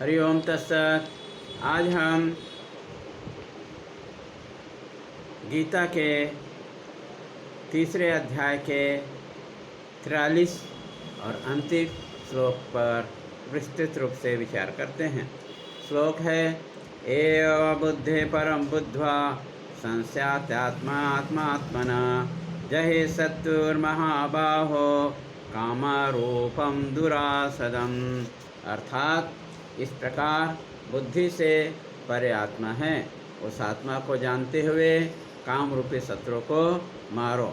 हरि ओम तत्सत। आज हम गीता के तीसरे अध्याय के 43 और अंतिम श्लोक पर विस्तृत रूप से विचार करते हैं। श्लोक है, एव बुद्धि परम बुद्ध्वा संस्यात्मा आत्मात्मना जहि सत्तुर्महाबाहो कामारूपम दुरासदम। अर्थात इस प्रकार बुद्धि से परे आत्मा है, उस आत्मा को जानते हुए काम रूपी शत्रु को मारो।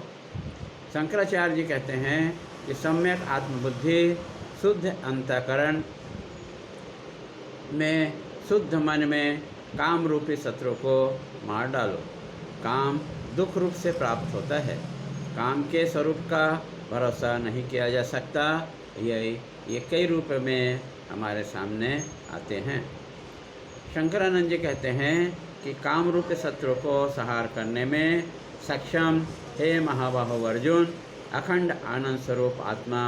शंकराचार्य जी कहते हैं कि सम्यक आत्मबुद्धि शुद्ध अंतःकरण में, शुद्ध मन में काम रूपी शत्रु को मार डालो। काम दुख रूप से प्राप्त होता है, काम के स्वरूप का भरोसा नहीं किया जा सकता। ये कई रूप में हमारे सामने आते हैं। शंकरानंद जी कहते हैं कि काम रूपी शत्रु को संहार करने में सक्षम हे महाबाहो अर्जुन, अखंड आनंद स्वरूप आत्मा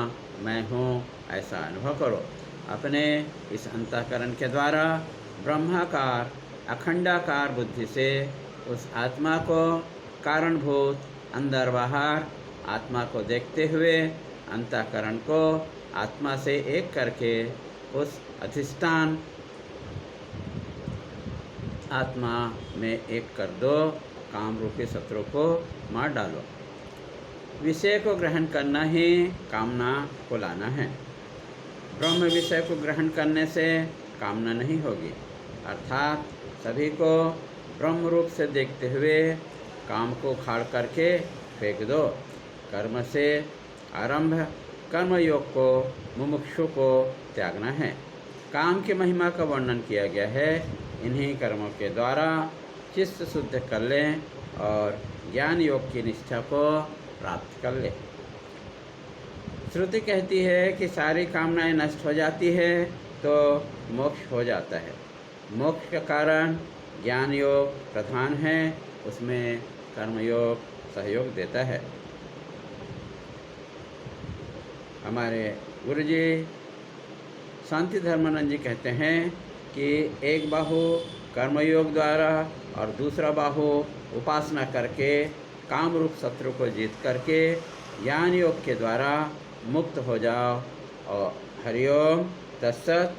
मैं हूँ ऐसा अनुभव करो। अपने इस अंतःकरण के द्वारा ब्रह्माकार अखंडाकार बुद्धि से उस आत्मा को कारणभूत अंदर बाहर आत्मा को देखते हुए अंतःकरण को आत्मा से एक करके उस अधिष्ठान आत्मा में एक कर दो। काम रूपी शत्रु को मार डालो। विषय को ग्रहण करना ही कामना को लाना है। ब्रह्म विषय को ग्रहण करने से कामना नहीं होगी। अर्थात सभी को ब्रह्म रूप से देखते हुए काम को खाड़ करके फेंक दो। कर्म से आरंभ कर्मयोग को मुमुक्षु को त्यागना है। काम की महिमा का वर्णन किया गया है। इन्हीं कर्मों के द्वारा चित्त शुद्ध कर लें और ज्ञान योग की निष्ठा को प्राप्त कर लें। श्रुति कहती है कि सारी कामनाएं नष्ट हो जाती है तो मोक्ष हो जाता है। मोक्ष का कारण ज्ञान योग प्रधान है, उसमें कर्मयोग सहयोग देता है। हमारे गुरुजी शांति धर्मानंद जी कहते हैं कि एक बाहु कर्मयोग द्वारा और दूसरा बाहु उपासना करके काम रूप शत्रु को जीत करके ज्ञान योग के द्वारा मुक्त हो जाओ। और हरि ओम तत्सत।